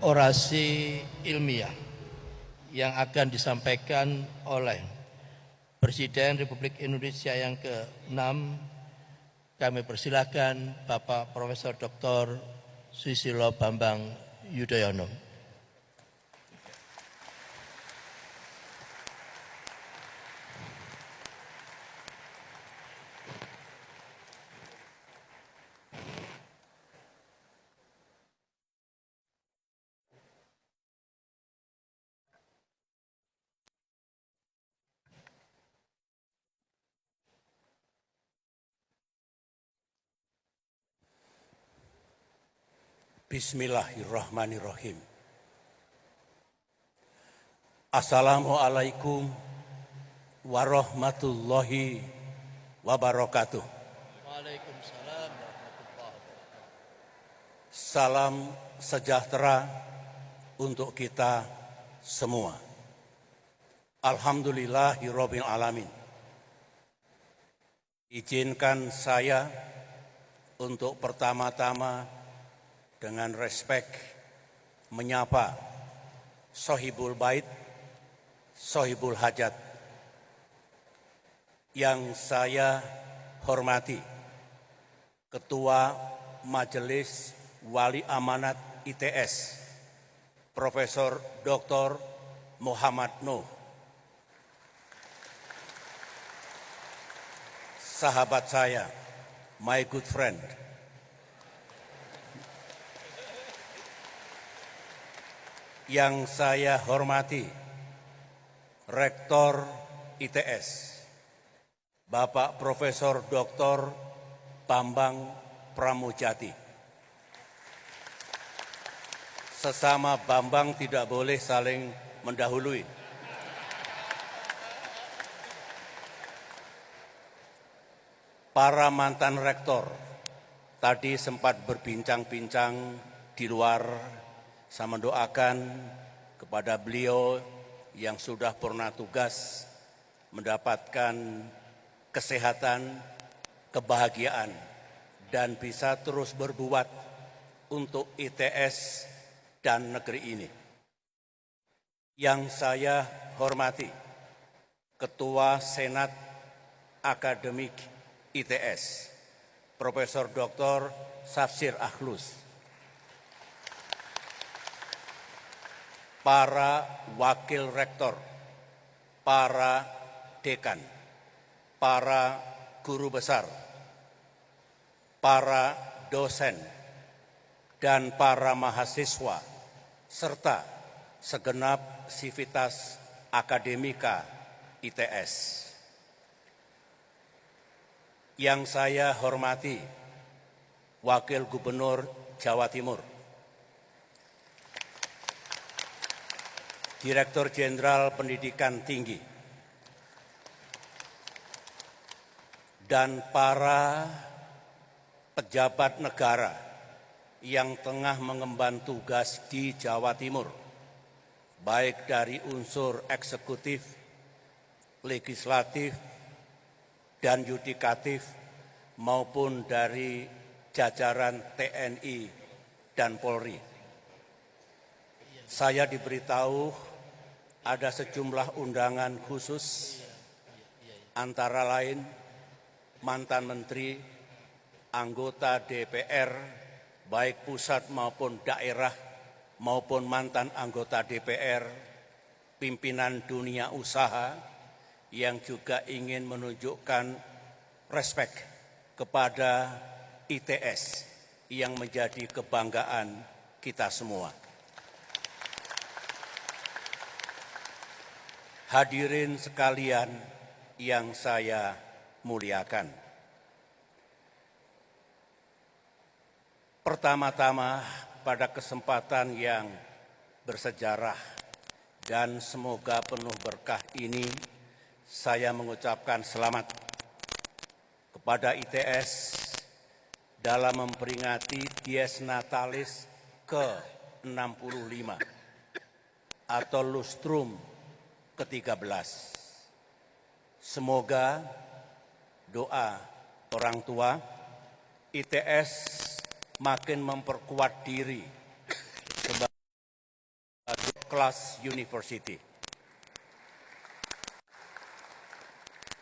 orasi ilmiah yang akan disampaikan oleh Presiden Republik Indonesia yang ke-6. Kami persilakan Bapak Profesor Dr. Susilo Bambang Yudhoyono. Bismillahirrahmanirrahim. Assalamualaikum warahmatullahi wabarakatuh. Waalaikumsalam warahmatullahi wabarakatuh. Salam sejahtera untuk kita semua. Alhamdulillahirabbil alamin. Izinkan saya untuk pertama-tama dengan respek menyapa Sohibul Bait, Sohibul Hajat yang saya hormati, Ketua Majelis Wali Amanat ITS, Profesor Dr. Muhammad Nuh, sahabat saya, my good friend, yang saya hormati, Rektor ITS, Bapak Profesor Dr. Bambang Pramujati. Sesama Bambang tidak boleh saling mendahului. Para mantan rektor tadi sempat berbincang-bincang di luar. Saya mendoakan kepada beliau yang sudah purna tugas mendapatkan kesehatan, kebahagiaan, dan bisa terus berbuat untuk ITS dan negeri ini. Yang saya hormati, Ketua Senat Akademik ITS, Profesor Dr. Safsir Akhlus, para wakil rektor, para dekan, para guru besar, para dosen, dan para mahasiswa, serta segenap sivitas akademika ITS. Yang saya hormati, Wakil Gubernur Jawa Timur, Direktur Jenderal Pendidikan Tinggi, dan para pejabat negara yang tengah mengemban tugas di Jawa Timur, baik dari unsur eksekutif, legislatif, dan yudikatif, maupun dari jajaran TNI dan Polri. Saya diberitahu ada sejumlah undangan khusus, antara lain mantan menteri, anggota DPR, baik pusat maupun daerah, maupun mantan anggota DPR, pimpinan dunia usaha yang juga ingin menunjukkan respek kepada ITS yang menjadi kebanggaan kita semua. Hadirin sekalian yang saya muliakan. Pertama-tama pada kesempatan yang bersejarah dan semoga penuh berkah ini, saya mengucapkan selamat kepada ITS dalam memperingati Dies Natalis ke-65 atau Lustrum ke-13. Semoga doa orang tua ITS makin memperkuat diri class university.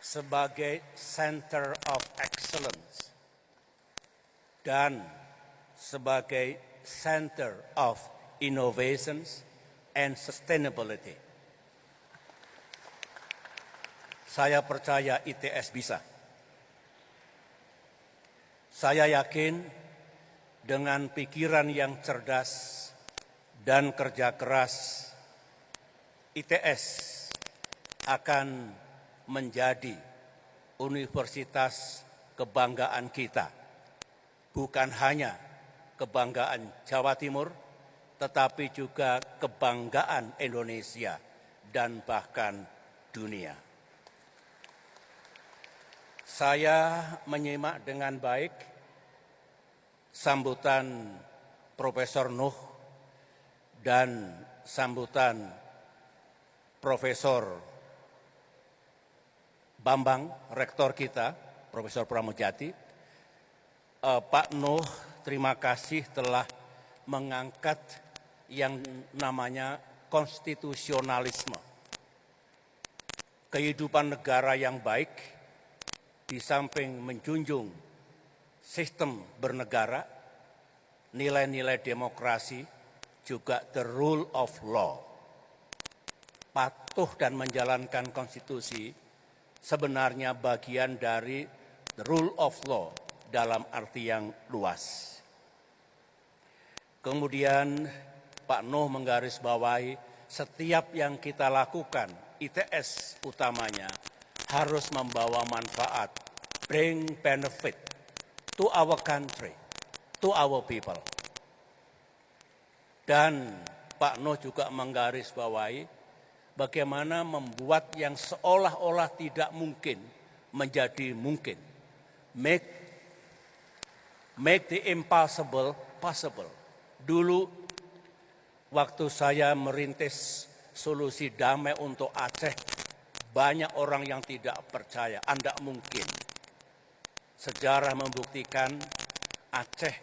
Sebagai center of excellence dan sebagai center of innovations and sustainability. Saya percaya ITS bisa. Saya yakin dengan pikiran yang cerdas dan kerja keras, ITS akan menjadi universitas kebanggaan kita. Bukan hanya kebanggaan Jawa Timur, tetapi juga kebanggaan Indonesia dan bahkan dunia. Saya menyimak dengan baik sambutan Profesor Nuh dan sambutan Profesor Bambang, rektor kita, Profesor Pramodjati. Pak Nuh, terima kasih telah mengangkat yang namanya konstitusionalisme. Kehidupan negara yang baik, di samping menjunjung sistem bernegara, nilai-nilai demokrasi, juga the rule of law. Patuh dan menjalankan konstitusi sebenarnya bagian dari the rule of law dalam arti yang luas. Kemudian Pak Nuh menggarisbawahi setiap yang kita lakukan, ITS utamanya, harus membawa manfaat, bring benefit to our country, to our people. Dan Pak Nuh juga menggarisbawahi bagaimana membuat yang seolah-olah tidak mungkin menjadi mungkin. Make the impossible possible. Dulu waktu saya merintis solusi damai untuk Aceh, banyak orang yang tidak percaya, tidak mungkin. Sejarah membuktikan Aceh,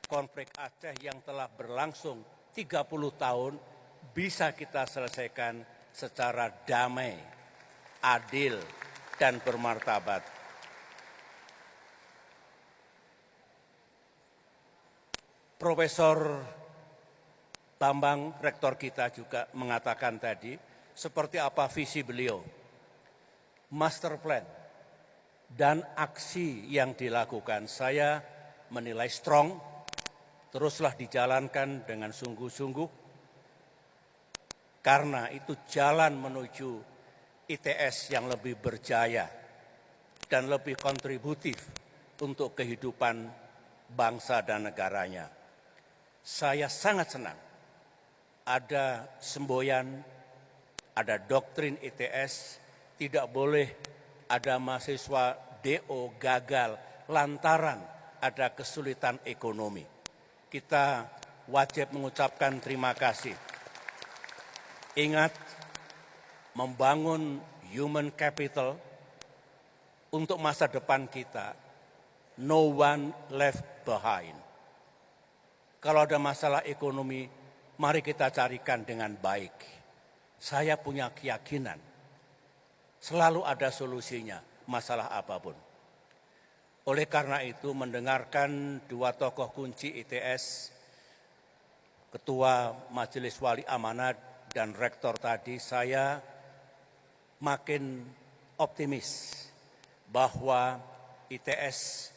konflik Aceh yang telah berlangsung 30 tahun bisa kita selesaikan secara damai, adil, dan bermartabat. Profesor Bambang, rektor kita juga mengatakan tadi, seperti apa visi beliau, master plan, dan aksi yang dilakukan. Saya menilai strong, teruslah dijalankan dengan sungguh-sungguh, karena itu jalan menuju ITS yang lebih berjaya dan lebih kontributif untuk kehidupan bangsa dan negaranya. Saya sangat senang ada semboyan, ada doktrin ITS, tidak boleh ada mahasiswa DO gagal lantaran ada kesulitan ekonomi. Kita wajib mengucapkan terima kasih. Ingat, membangun human capital untuk masa depan kita, no one left behind. Kalau ada masalah ekonomi, mari kita carikan dengan baik. Saya punya keyakinan, selalu ada solusinya, masalah apapun. Oleh karena itu, mendengarkan dua tokoh kunci ITS, Ketua Majelis Wali Amanat dan Rektor tadi, saya makin optimis bahwa ITS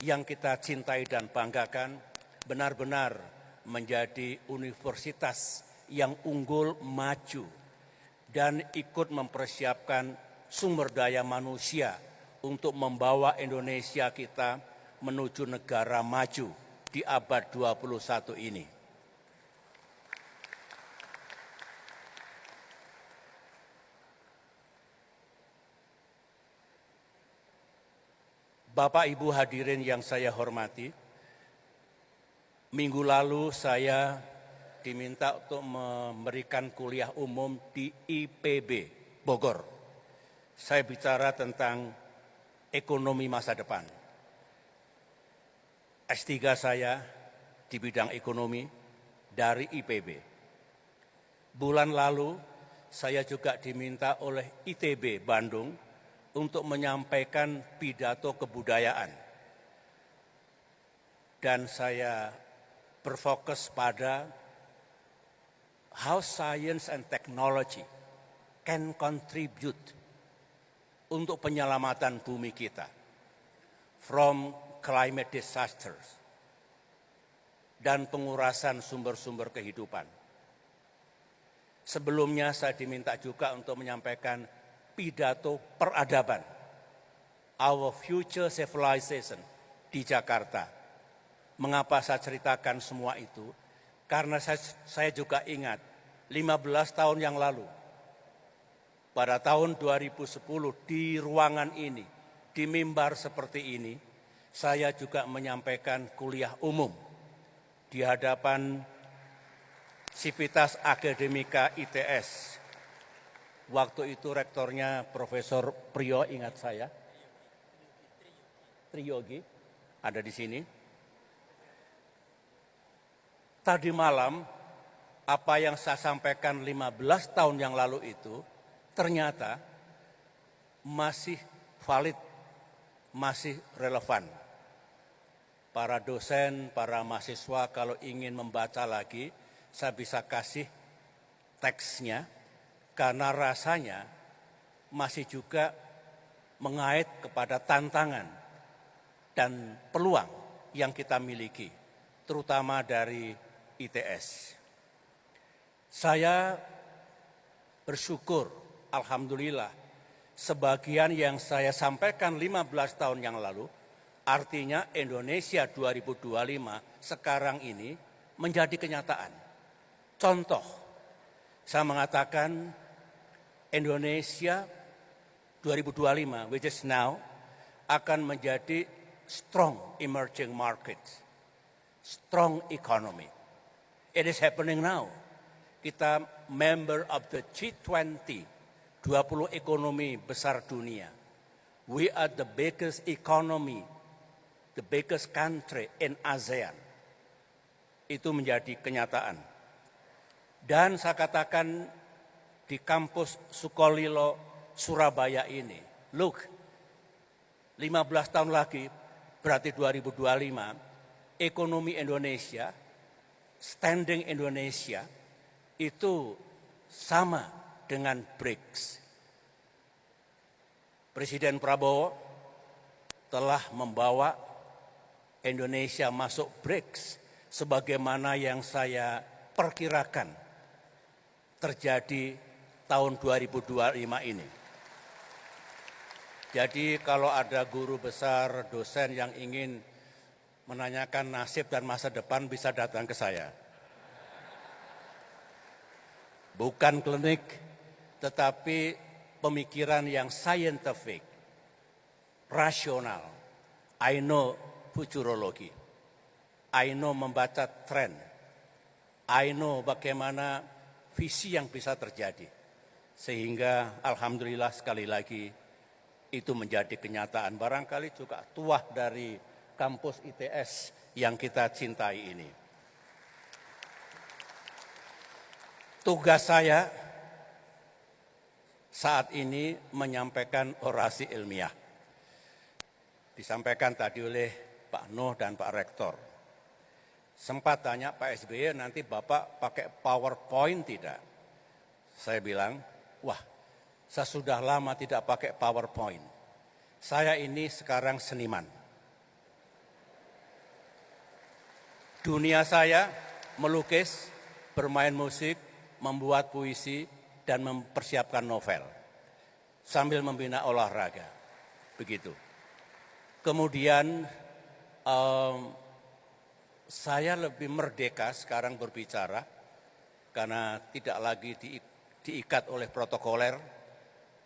yang kita cintai dan banggakan benar-benar menjadi universitas yang unggul, maju, dan ikut mempersiapkan sumber daya manusia untuk membawa Indonesia kita menuju negara maju di abad 21 ini. Bapak Ibu hadirin yang saya hormati, minggu lalu saya diminta untuk memberikan kuliah umum di IPB Bogor. Saya bicara tentang ekonomi masa depan. S3 saya di bidang ekonomi dari IPB. Bulan lalu saya juga diminta oleh ITB Bandung untuk menyampaikan pidato kebudayaan. Dan saya berfokus pada how science and technology can contribute untuk penyelamatan bumi kita from climate disasters dan pengurasan sumber-sumber kehidupan. Sebelumnya saya diminta juga untuk menyampaikan pidato peradaban, Our Future Civilization di Jakarta. Mengapa saya ceritakan semua itu? Karena saya juga ingat 15 tahun yang lalu, pada tahun 2010 di ruangan ini, di mimbar seperti ini, saya juga menyampaikan kuliah umum di hadapan Sivitas Akademika ITS. Waktu itu rektornya Profesor Priyo, ingat saya, Triyogi, ada di sini. Tadi malam, apa yang saya sampaikan 15 tahun yang lalu itu, ternyata masih valid, masih relevan. Para dosen, para mahasiswa kalau ingin membaca lagi, saya bisa kasih teksnya, karena rasanya masih juga mengait kepada tantangan dan peluang yang kita miliki, terutama dari ITS. Saya bersyukur, alhamdulillah, sebagian yang saya sampaikan 15 tahun yang lalu, artinya Indonesia 2025 sekarang ini menjadi kenyataan. Contoh, saya mengatakan Indonesia 2025, which is now, akan menjadi strong emerging market, strong economy. It is happening now. Kita member of the G20, 20 ekonomi besar dunia. We are the biggest economy, the biggest country in ASEAN. Itu menjadi kenyataan. Dan saya katakan di kampus Sukolilo, Surabaya ini, look, 15 tahun lagi, berarti 2025, ekonomi Indonesia, standing Indonesia, itu sama dengan BRICS. Presiden Prabowo telah membawa Indonesia masuk BRICS sebagaimana yang saya perkirakan terjadi tahun 2025 ini. Jadi kalau ada guru besar, dosen yang ingin menanyakan nasib dan masa depan bisa datang ke saya. Bukan klinik, tetapi pemikiran yang scientific, rasional. I know futurologi. I know membaca tren. I know bagaimana visi yang bisa terjadi. Sehingga alhamdulillah sekali lagi itu menjadi kenyataan. Barangkali juga tuah dari kampus ITS yang kita cintai ini. Tugas saya saat ini menyampaikan orasi ilmiah. Disampaikan tadi oleh Pak Nuh dan Pak Rektor. Sempat tanya Pak SBY, nanti Bapak pakai PowerPoint tidak? Saya bilang, wah, saya sudah lama tidak pakai PowerPoint. Saya ini sekarang seniman. Dunia saya melukis, bermain musik, membuat puisi, dan mempersiapkan novel. Sambil membina olahraga. Begitu. Kemudian saya lebih merdeka sekarang berbicara karena tidak lagi diikat oleh protokoler,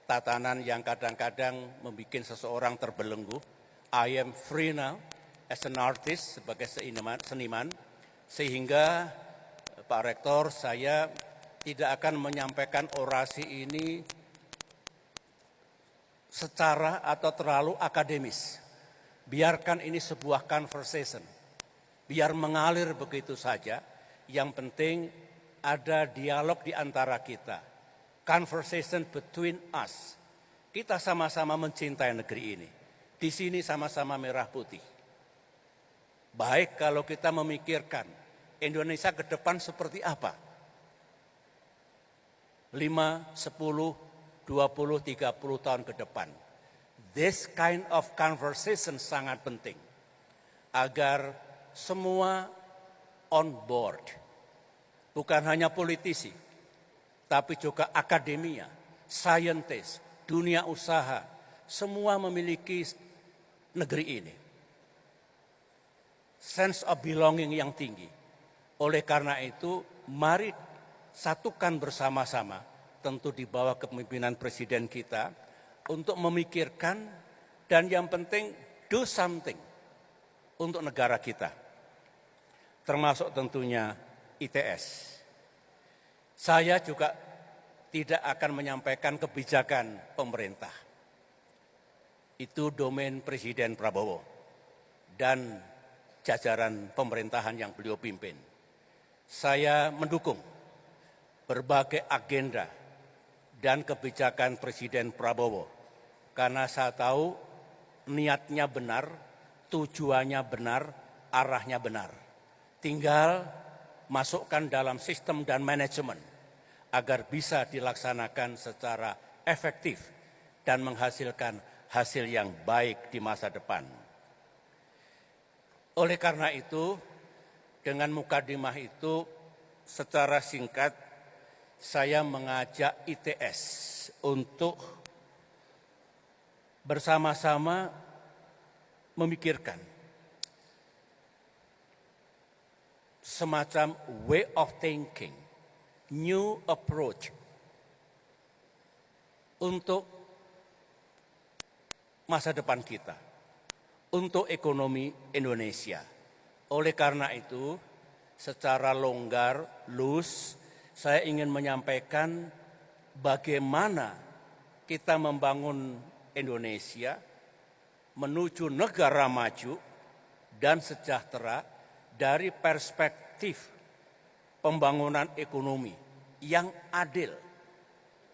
tatanan yang kadang-kadang membuat seseorang terbelenggu. I am free now as an artist, sebagai seniman, sehingga Pak Rektor, saya tidak akan menyampaikan orasi ini secara atau terlalu akademis. Biarkan ini sebuah conversation. Biar mengalir begitu saja, yang penting ada dialog di antara kita, conversation between us. Kita sama-sama mencintai negeri ini. Di sini sama-sama merah putih. Baik kalau kita memikirkan Indonesia ke depan seperti apa. 5, 10, 20, 30 tahun ke depan. This kind of conversation sangat penting agar semua on board. Bukan hanya politisi, tapi juga akademia, scientist, dunia usaha, semua memiliki negeri ini. Sense of belonging yang tinggi. Oleh karena itu, mari satukan bersama-sama, tentu di bawah kepemimpinan Presiden kita, untuk memikirkan dan yang penting do something untuk negara kita. Termasuk tentunya ITS. Saya juga tidak akan menyampaikan kebijakan pemerintah. Itu domain Presiden Prabowo dan jajaran pemerintahan yang beliau pimpin. Saya mendukung berbagai agenda dan kebijakan Presiden Prabowo karena saya tahu niatnya benar, tujuannya benar, arahnya benar. Tinggal masukkan dalam sistem dan manajemen agar bisa dilaksanakan secara efektif dan menghasilkan hasil yang baik di masa depan. Oleh karena itu, dengan mukadimah itu secara singkat saya mengajak ITS untuk bersama-sama memikirkan semacam way of thinking, new approach untuk masa depan kita, untuk ekonomi Indonesia. Oleh karena itu, secara longgar, loose, saya ingin menyampaikan bagaimana kita membangun Indonesia menuju negara maju dan sejahtera dari perspektif pembangunan ekonomi yang adil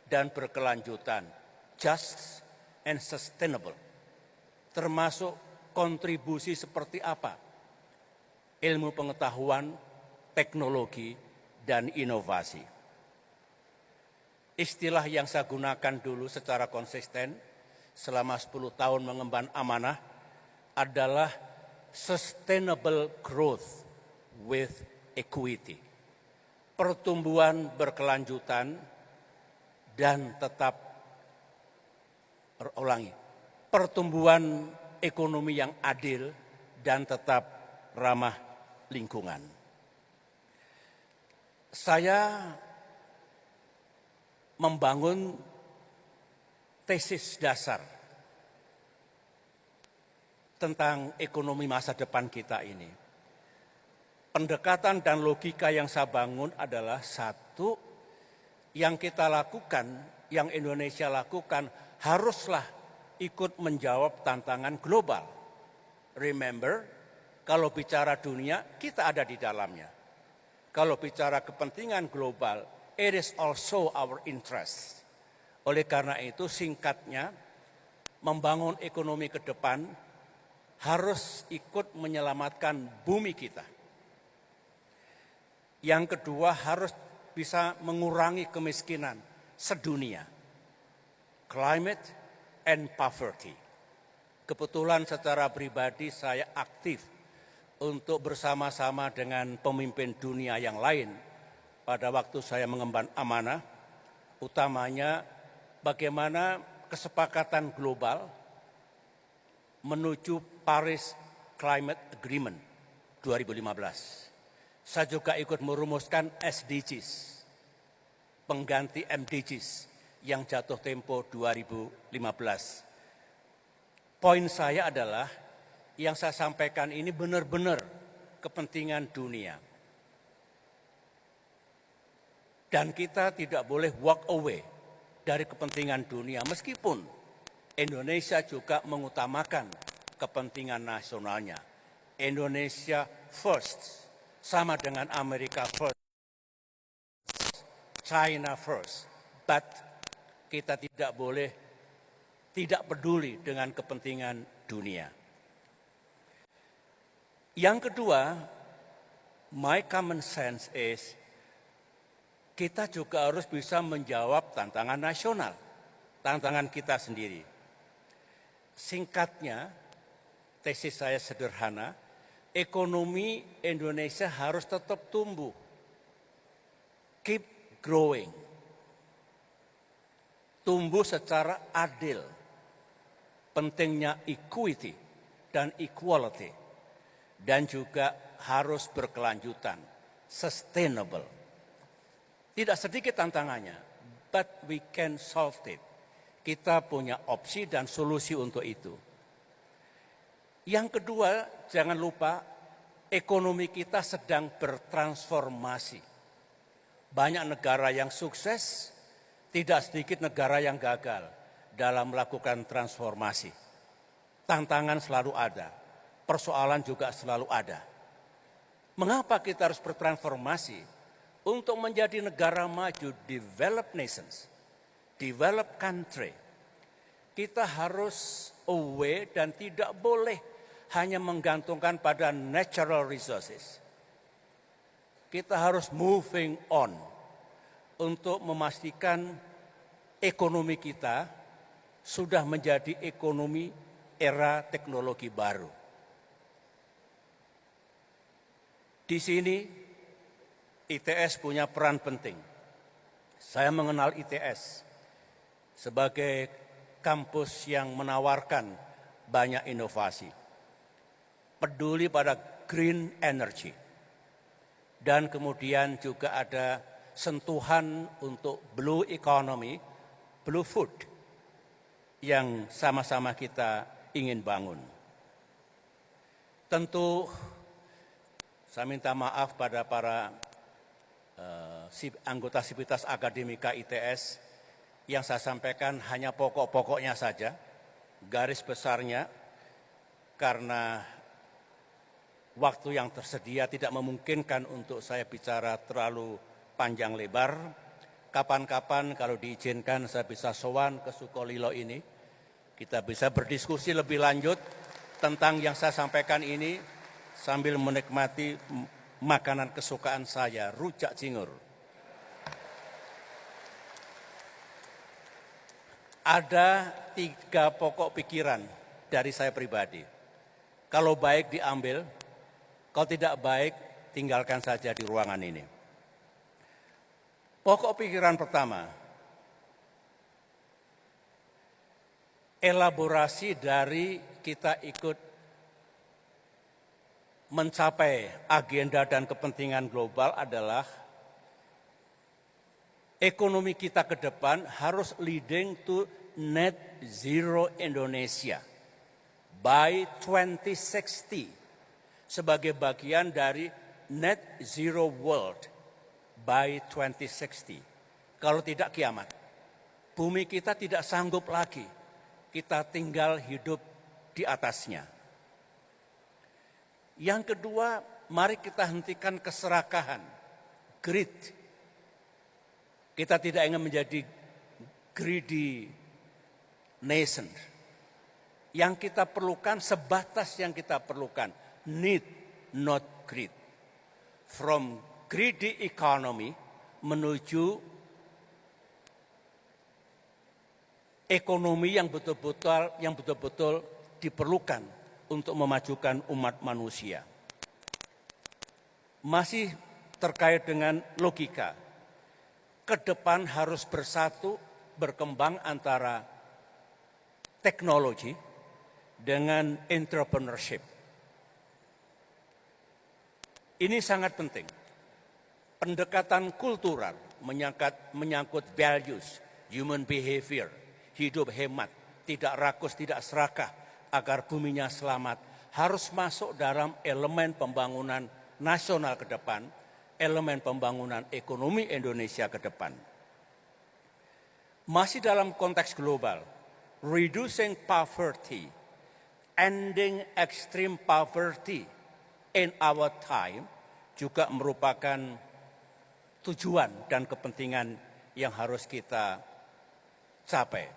dan berkelanjutan, just and sustainable, termasuk kontribusi seperti apa, ilmu pengetahuan, teknologi, dan inovasi. Istilah yang saya gunakan dulu secara konsisten selama 10 tahun mengemban amanah adalah sustainable growth with equity. Pertumbuhan berkelanjutan dan tetap, pertumbuhan ekonomi yang adil dan tetap ramah lingkungan. Saya membangun tesis dasar tentang ekonomi masa depan kita ini. Pendekatan dan logika yang saya bangun adalah satu, yang kita lakukan, yang Indonesia lakukan haruslah ikut menjawab tantangan global. Remember, kalau bicara dunia, kita ada di dalamnya. Kalau bicara kepentingan global, it is also our interest. Oleh karena itu, singkatnya, membangun ekonomi ke depan harus ikut menyelamatkan bumi kita. Yang kedua, harus bisa mengurangi kemiskinan sedunia. Climate and poverty. Kebetulan secara pribadi saya aktif untuk bersama-sama dengan pemimpin dunia yang lain pada waktu saya mengemban amanah, utamanya bagaimana kesepakatan global menuju Paris Climate Agreement 2015. Saya juga ikut merumuskan SDGs, pengganti MDGs yang jatuh tempo 2015. Poin saya adalah yang saya sampaikan ini benar-benar kepentingan dunia. Dan kita tidak boleh walk away dari kepentingan dunia, meskipun Indonesia juga mengutamakan kepentingan nasionalnya. Indonesia first, sama dengan Amerika first. China first, but kita tidak boleh tidak peduli dengan kepentingan dunia. Yang kedua, my common sense is kita juga harus bisa menjawab tantangan nasional, tantangan kita sendiri. Singkatnya, tesis saya sederhana, ekonomi Indonesia harus tetap tumbuh, keep growing, tumbuh secara adil, pentingnya equity dan equality, dan juga harus berkelanjutan, sustainable. Tidak sedikit tantangannya, but we can solve it. Kita punya opsi dan solusi untuk itu. Yang kedua, jangan lupa ekonomi kita sedang bertransformasi. Banyak negara yang sukses, tidak sedikit negara yang gagal dalam melakukan transformasi. Tantangan selalu ada, persoalan juga selalu ada. Mengapa kita harus bertransformasi? Untuk menjadi negara maju, developed nations, developed country, kita harus aware dan tidak boleh hanya menggantungkan pada natural resources. Kita harus moving on untuk memastikan ekonomi kita sudah menjadi ekonomi era teknologi baru. Di sini ITS punya peran penting. Saya mengenal ITS sebagai kampus yang menawarkan banyak inovasi, peduli pada green energy, dan kemudian juga ada sentuhan untuk blue economy, blue food, yang sama-sama kita ingin bangun. Tentu saya minta maaf pada para anggota Sivitas Akademika ITS, yang saya sampaikan hanya pokok-pokoknya saja, garis besarnya, karena waktu yang tersedia tidak memungkinkan untuk saya bicara terlalu panjang lebar. Kapan-kapan kalau diizinkan saya bisa sowan ke Sukolilo ini, kita bisa berdiskusi lebih lanjut tentang yang saya sampaikan ini sambil menikmati makanan kesukaan saya, rujak cingur. Ada 3 pokok pikiran dari saya pribadi. Kalau baik diambil, kalau tidak baik tinggalkan saja di ruangan ini. Pokok pikiran pertama, elaborasi dari kita ikut mencapai agenda dan kepentingan global adalah ekonomi kita ke depan harus leading to net zero Indonesia by 2060 sebagai bagian dari net zero world by 2060. Kalau tidak kiamat, bumi kita tidak sanggup lagi, kita tinggal hidup di atasnya. Yang kedua, mari kita hentikan keserakahan, greed. Kita tidak ingin menjadi greedy nation. Yang kita perlukan sebatas yang kita perlukan, need not greed. From greedy economy menuju ekonomi yang betul-betul diperlukan untuk memajukan umat manusia. Masih terkait dengan logika, ke depan harus bersatu, berkembang antara teknologi dengan entrepreneurship. Ini sangat penting. Pendekatan kultural menyangkut values, human behavior, hidup hemat, tidak rakus, tidak serakah, agar buminya selamat, harus masuk dalam elemen pembangunan nasional ke depan, elemen pembangunan ekonomi Indonesia ke depan. Masih dalam konteks global, reducing poverty, ending extreme poverty in our time juga merupakan tujuan dan kepentingan yang harus kita capai.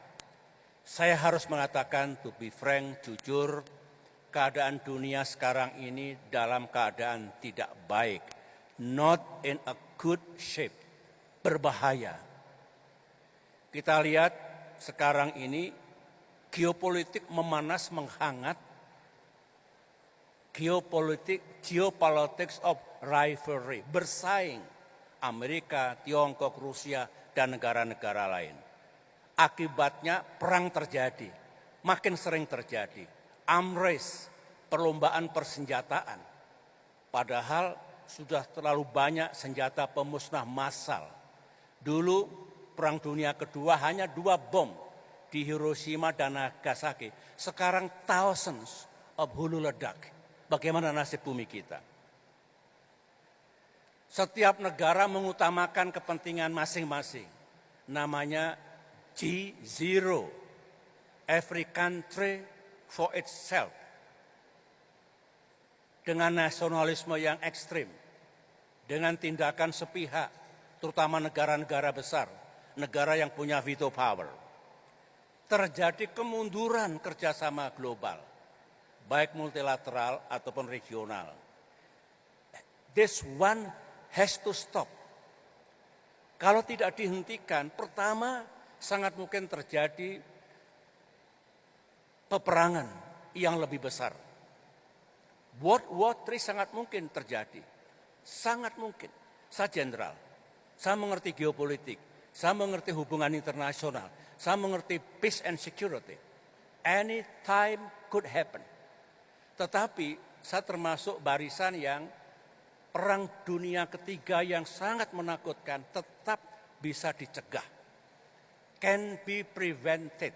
Saya harus mengatakan, to be frank, jujur, keadaan dunia sekarang ini dalam keadaan tidak baik. Not in a good shape. Berbahaya. Kita lihat sekarang ini geopolitik memanas menghangat. Geopolitics of rivalry. Bersaing. Amerika, Tiongkok, Rusia, dan negara-negara lain. Akibatnya perang terjadi. Makin sering terjadi. Arms race, perlombaan persenjataan. Padahal sudah terlalu banyak senjata pemusnah massal. Dulu Perang Dunia Kedua hanya 2 bom di Hiroshima dan Nagasaki. Sekarang thousands of hulu ledak. Bagaimana nasib bumi kita? Setiap negara mengutamakan kepentingan masing-masing. Namanya G0. Every country for itself. Dengan nasionalisme yang ekstrim. Dengan tindakan sepihak, terutama negara-negara besar. Negara yang punya veto power. Terjadi kemunduran kerjasama global. Baik multilateral ataupun regional. This one has to stop. Kalau tidak dihentikan, pertama sangat mungkin terjadi peperangan yang lebih besar. World War III sangat mungkin terjadi. Sangat mungkin. Saya jenderal, saya mengerti geopolitik, saya mengerti hubungan internasional, saya mengerti peace and security. Anytime could happen. Tetapi saya termasuk barisan yang Perang Dunia Ketiga yang sangat menakutkan tetap bisa dicegah. Can be prevented,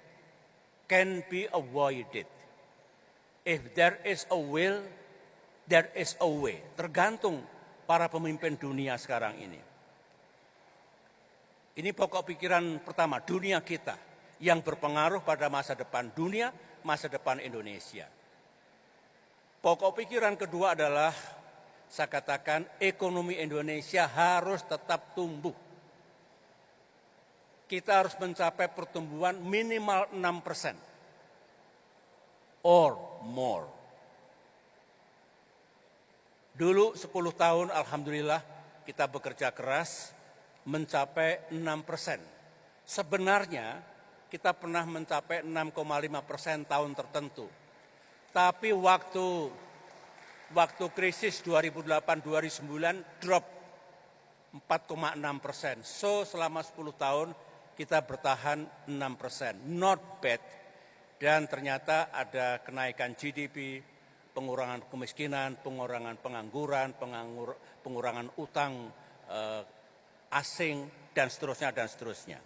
can be avoided. If there is a will, there is a way. Tergantung para pemimpin dunia sekarang ini. Ini pokok pikiran pertama, dunia kita yang berpengaruh pada masa depan dunia, masa depan Indonesia. Pokok pikiran kedua adalah saya katakan ekonomi Indonesia harus tetap tumbuh. Kita harus mencapai pertumbuhan minimal 6% or more. Dulu 10 tahun alhamdulillah kita bekerja keras mencapai 6%. Sebenarnya kita pernah mencapai 6,5% tahun tertentu. Tapi waktu krisis 2008-2009 drop 4,6%. So selama 10 tahun kita bertahan 6%. Not bad. Dan ternyata ada kenaikan GDP, pengurangan kemiskinan, pengurangan pengangguran, pengurangan utang asing, dan seterusnya, dan seterusnya.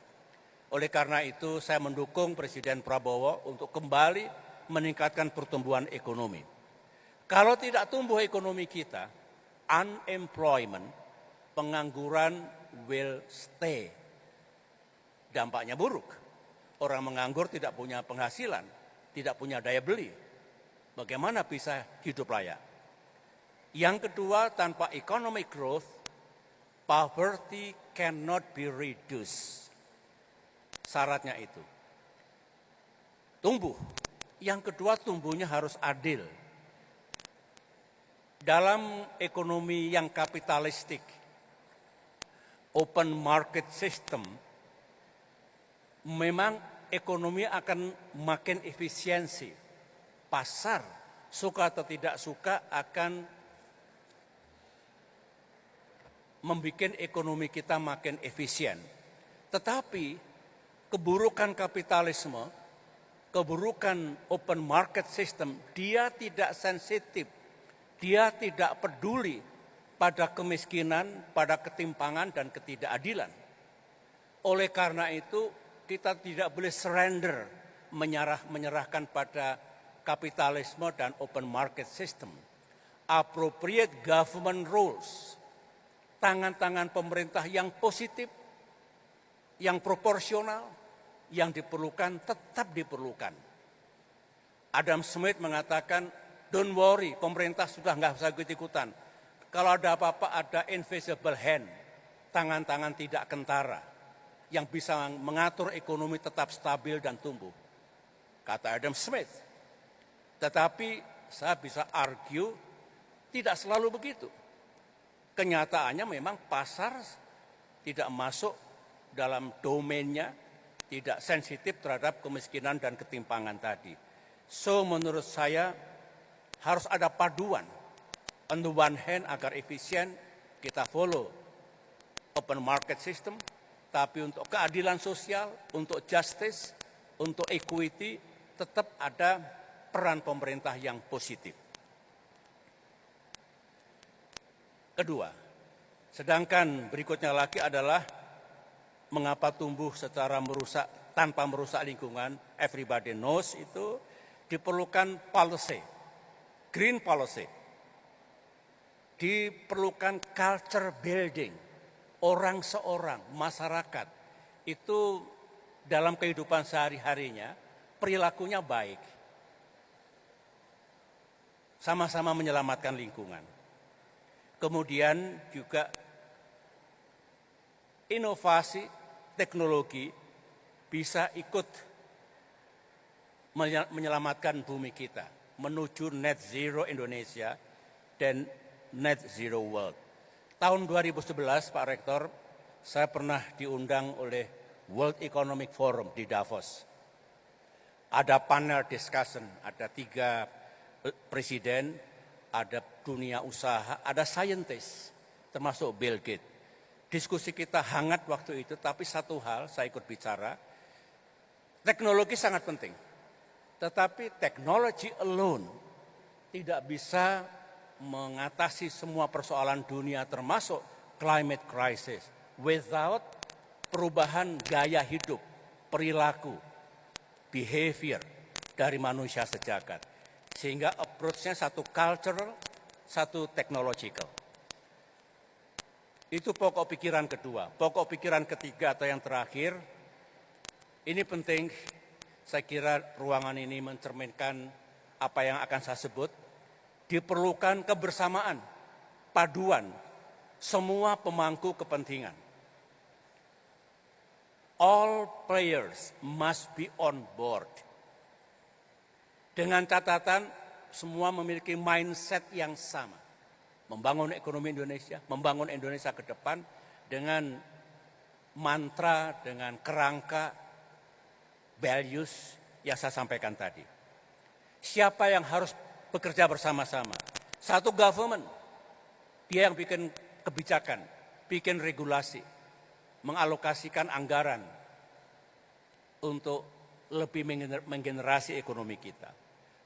Oleh karena itu saya mendukung Presiden Prabowo untuk kembali meningkatkan pertumbuhan ekonomi. Kalau tidak tumbuh ekonomi kita, unemployment, pengangguran will stay. Dampaknya buruk. Orang menganggur tidak punya penghasilan, tidak punya daya beli. Bagaimana bisa hidup layak? Yang kedua, tanpa economic growth, poverty cannot be reduced. Syaratnya itu. Tumbuh. Yang kedua, tumbuhnya harus adil. Dalam ekonomi yang kapitalistik, open market system, memang ekonomi akan makin efisiensi. Pasar, suka atau tidak suka, akan membuat ekonomi kita makin efisien. Tetapi keburukan kapitalisme, keburukan open market system, dia tidak sensitif. Dia tidak peduli pada kemiskinan, pada ketimpangan dan ketidakadilan. Oleh karena itu, kita tidak boleh surrender, menyerahkan pada kapitalisme dan open market system. Appropriate government rules, tangan-tangan pemerintah yang positif, yang proporsional, yang diperlukan tetap diperlukan. Adam Smith mengatakan, don't worry, pemerintah sudah nggak usah ikut-ikutan. Kalau ada apa-apa, ada invisible hand. tangan-tangan tidak kentara yang bisa mengatur ekonomi tetap stabil dan tumbuh, kata Adam Smith. Tetapi saya bisa argue tidak selalu begitu. Kenyataannya memang pasar tidak masuk dalam domainnya, tidak sensitif terhadap kemiskinan dan ketimpangan tadi. So menurut saya harus ada paduan. On the one hand agar efisien kita follow open market system, tapi untuk keadilan sosial, untuk justice, untuk equity tetap ada peran pemerintah yang positif. Kedua, sedangkan berikutnya lagi adalah mengapa tumbuh secara merusak tanpa merusak lingkungan. Everybody knows itu diperlukan policy, green policy, diperlukan culture building. Orang seorang masyarakat itu dalam kehidupan sehari-harinya perilakunya baik, sama-sama menyelamatkan lingkungan. Kemudian juga inovasi teknologi bisa ikut menyelamatkan bumi kita menuju net zero Indonesia dan net zero world. Tahun 2011 Pak Rektor, saya pernah diundang oleh World Economic Forum di Davos. Ada panel discussion, ada 3 presiden, ada dunia usaha, ada scientist, termasuk Bill Gates. Diskusi kita hangat waktu itu, tapi satu hal saya ikut bicara, teknologi sangat penting. Tetapi teknologi alone tidak bisa mengatasi semua persoalan dunia termasuk climate crisis without perubahan gaya hidup, perilaku, behavior dari manusia sejagat. Sehingga approach-nya satu cultural, satu technological. Itu pokok pikiran kedua. Pokok pikiran ketiga atau yang terakhir, ini penting, saya kira ruangan ini mencerminkan apa yang akan saya sebut, diperlukan kebersamaan, paduan, semua pemangku kepentingan. All players must be on board. Dengan catatan semua memiliki mindset yang sama. Membangun ekonomi Indonesia, membangun Indonesia ke depan dengan mantra, dengan kerangka, values yang saya sampaikan tadi. Siapa yang harus bekerja bersama-sama? Satu government, dia yang bikin kebijakan, bikin regulasi, mengalokasikan anggaran untuk lebih menggenerasi ekonomi kita.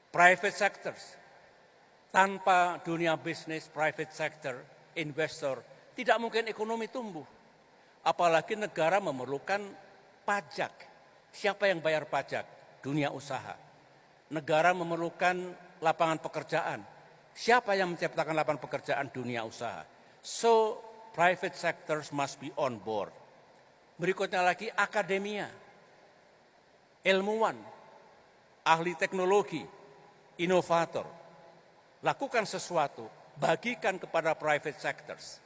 Private sectors, tanpa dunia bisnis, private sector, investor, tidak mungkin ekonomi tumbuh. Apalagi negara memerlukan pajak. Siapa yang bayar pajak? Dunia usaha. Negara memerlukan lapangan pekerjaan. Siapa yang menciptakan lapangan pekerjaan? Dunia usaha. So, private sectors must be on board. Berikutnya lagi akademia, ilmuwan, ahli teknologi, inovator, lakukan sesuatu, bagikan kepada private sectors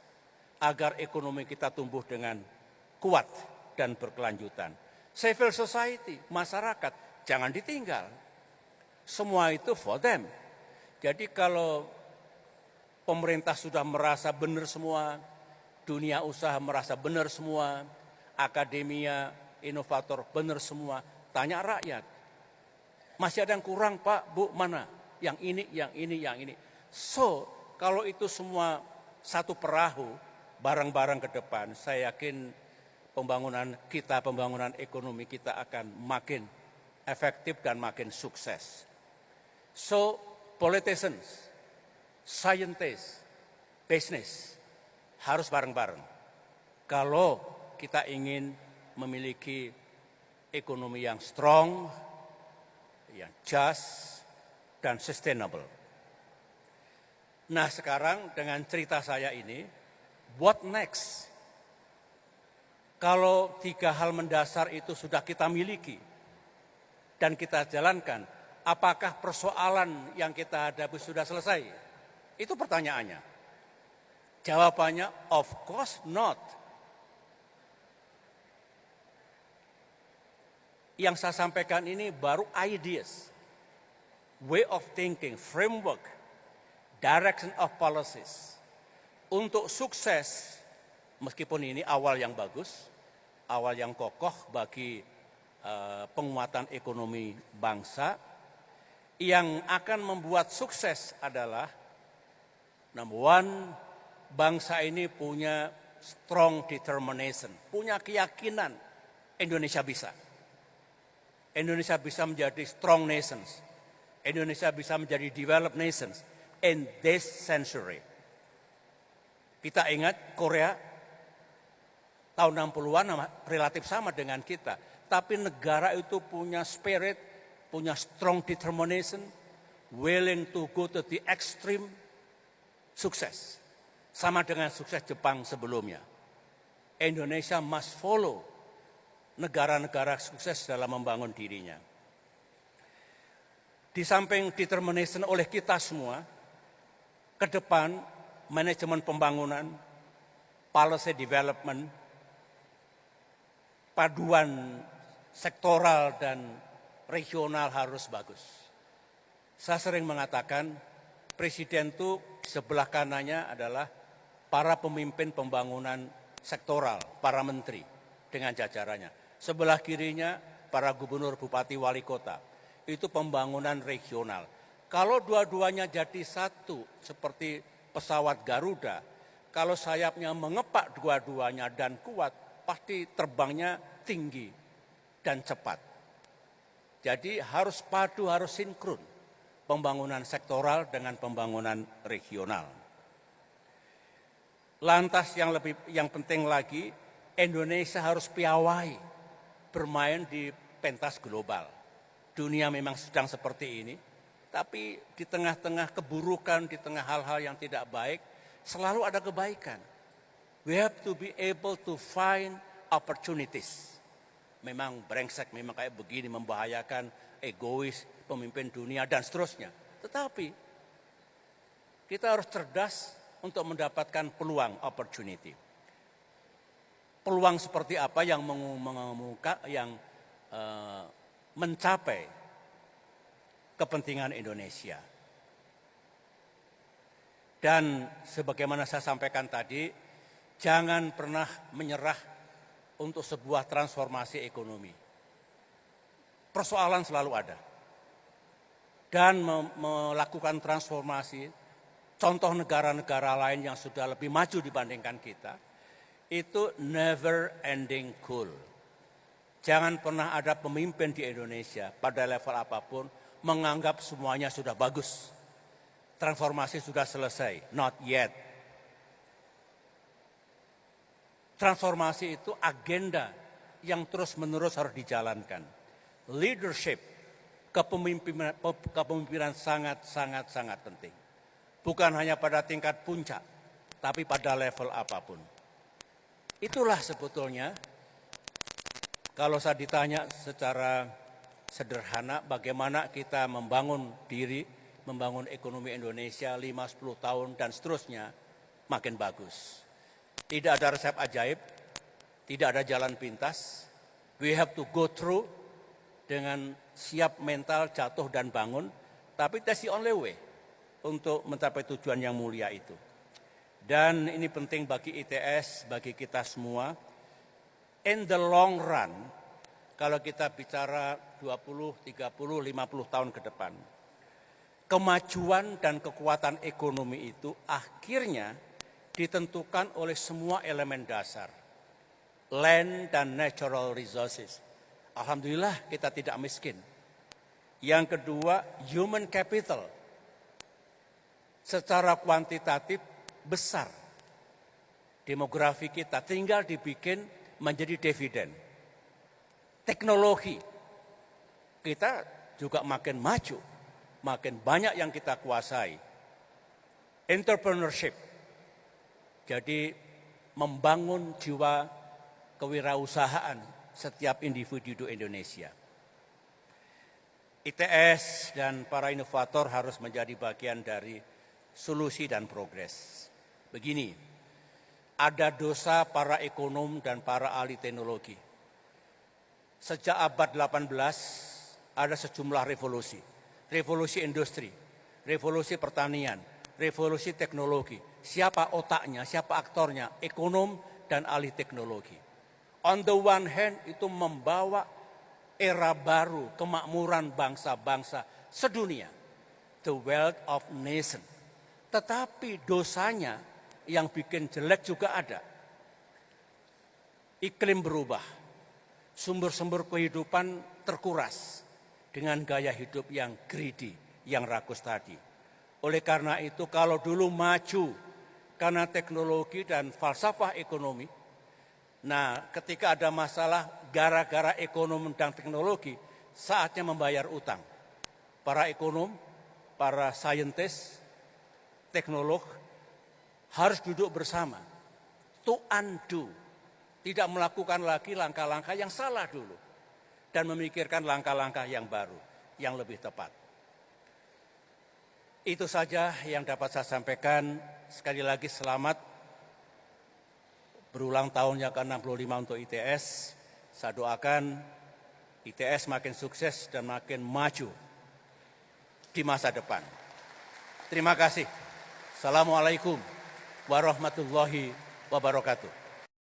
agar ekonomi kita tumbuh dengan kuat dan berkelanjutan. Civil society, masyarakat, jangan ditinggal. Semua itu for them. Jadi kalau pemerintah sudah merasa benar semua, dunia usaha merasa benar semua, akademia, inovator benar semua, tanya rakyat. Masih ada yang kurang Pak, Bu, mana? Yang ini, yang ini, yang ini. So, kalau itu semua satu perahu, bareng-bareng ke depan, saya yakin pembangunan kita, pembangunan ekonomi kita akan makin efektif dan makin sukses. So, politicians, scientists, business, harus bareng-bareng. Kalau kita ingin memiliki ekonomi yang strong, yang just, dan sustainable. Nah sekarang dengan cerita saya ini, what next? Kalau 3 hal mendasar itu sudah kita miliki dan kita jalankan, apakah persoalan yang kita hadapi sudah selesai? Itu pertanyaannya. Jawabannya of course not. Yang saya sampaikan ini baru ideas, way of thinking, framework, direction of policies. Untuk sukses, meskipun ini awal yang bagus, awal yang kokoh bagi penguatan ekonomi bangsa, yang akan membuat sukses adalah number one, bangsa ini punya strong determination, punya keyakinan Indonesia bisa. Indonesia bisa menjadi strong nations. Indonesia bisa menjadi developed nations in this century. Kita ingat Korea tahun 60-an relatif sama dengan kita. Tapi negara itu punya spirit, punya strong determination, willing to go to the extreme, sukses. Sama dengan sukses Jepang sebelumnya. Indonesia must follow negara-negara sukses dalam membangun dirinya. Di samping determination oleh kita semua, ke depan manajemen pembangunan, policy development, paduan sektoral dan regional harus bagus. Saya sering mengatakan, Presiden itu sebelah kanannya adalah para pemimpin pembangunan sektoral, para menteri dengan jajarannya. Sebelah kirinya para gubernur, bupati, wali kota. Itu pembangunan regional. Kalau dua-duanya jadi satu seperti pesawat Garuda, kalau sayapnya mengepak dua-duanya dan kuat, pasti terbangnya tinggi dan cepat. Jadi harus padu, harus sinkron pembangunan sektoral dengan pembangunan regional. Lantas yang penting lagi, Indonesia harus piawai bermain di pentas global. Dunia memang sedang seperti ini, tapi di tengah-tengah keburukan, di tengah hal-hal yang tidak baik, selalu ada kebaikan. We have to be able to find opportunities. Memang brengsek, memang kayak begini, membahayakan, egois, pemimpin dunia, dan seterusnya. Tetapi kita harus cerdas untuk mendapatkan peluang, opportunity. Peluang seperti apa yang mencapai kepentingan Indonesia. Dan sebagaimana saya sampaikan tadi, jangan pernah menyerah untuk sebuah transformasi ekonomi. Persoalan selalu ada. Dan melakukan transformasi, contoh negara-negara lain yang sudah lebih maju dibandingkan kita, itu never ending goal. Jangan pernah ada pemimpin di Indonesia pada level apapun menganggap semuanya sudah bagus. Transformasi sudah selesai, not yet. Transformasi itu agenda yang terus-menerus harus dijalankan. Leadership, kepemimpinan sangat penting. Bukan hanya pada tingkat puncak, tapi pada level apapun. Itulah sebetulnya, kalau saya ditanya secara sederhana, bagaimana kita membangun diri, membangun ekonomi Indonesia 5-10 tahun dan seterusnya, makin bagus. Tidak ada resep ajaib, tidak ada jalan pintas. We have to go through dengan siap mental jatuh dan bangun, tapi that's the only way untuk mencapai tujuan yang mulia itu. Dan ini penting bagi ITS, bagi kita semua. In the long run, kalau kita bicara 20, 30, 50 tahun ke depan, kemajuan dan kekuatan ekonomi itu akhirnya ditentukan oleh semua elemen dasar. Land dan natural resources. Alhamdulillah kita tidak miskin. Yang kedua, human capital. Secara kuantitatif besar. Demografi kita tinggal dibikin menjadi dividen. Teknologi kita juga makin maju, makin banyak yang kita kuasai. Entrepreneurship, jadi membangun jiwa kewirausahaan setiap individu Indonesia. ITS dan para inovator harus menjadi bagian dari solusi dan progres. Begini, ada dosa para ekonom dan para ahli teknologi. Sejak abad 18 ada sejumlah revolusi. Revolusi industri, revolusi pertanian, revolusi teknologi. Siapa otaknya, siapa aktornya? Ekonom dan ahli teknologi. On the one hand itu membawa era baru, kemakmuran bangsa-bangsa sedunia. The wealth of nation. Tetapi dosanya yang bikin jelek juga ada. Iklim berubah, sumber-sumber kehidupan terkuras dengan gaya hidup yang greedy, yang rakus tadi. Oleh karena itu kalau dulu maju karena teknologi dan falsafah ekonomi, nah ketika ada masalah gara-gara ekonomi dan teknologi, saatnya membayar utang. Para ekonom, para saintis, teknolog harus duduk bersama to undo. Tidak melakukan lagi langkah-langkah yang salah dulu. Dan memikirkan langkah-langkah yang baru, yang lebih tepat. Itu saja yang dapat saya sampaikan. Sekali lagi selamat berulang tahunnya ke-65 untuk ITS. Saya doakan ITS makin sukses dan makin maju di masa depan. Terima kasih. Assalamualaikum warahmatullahi wabarakatuh.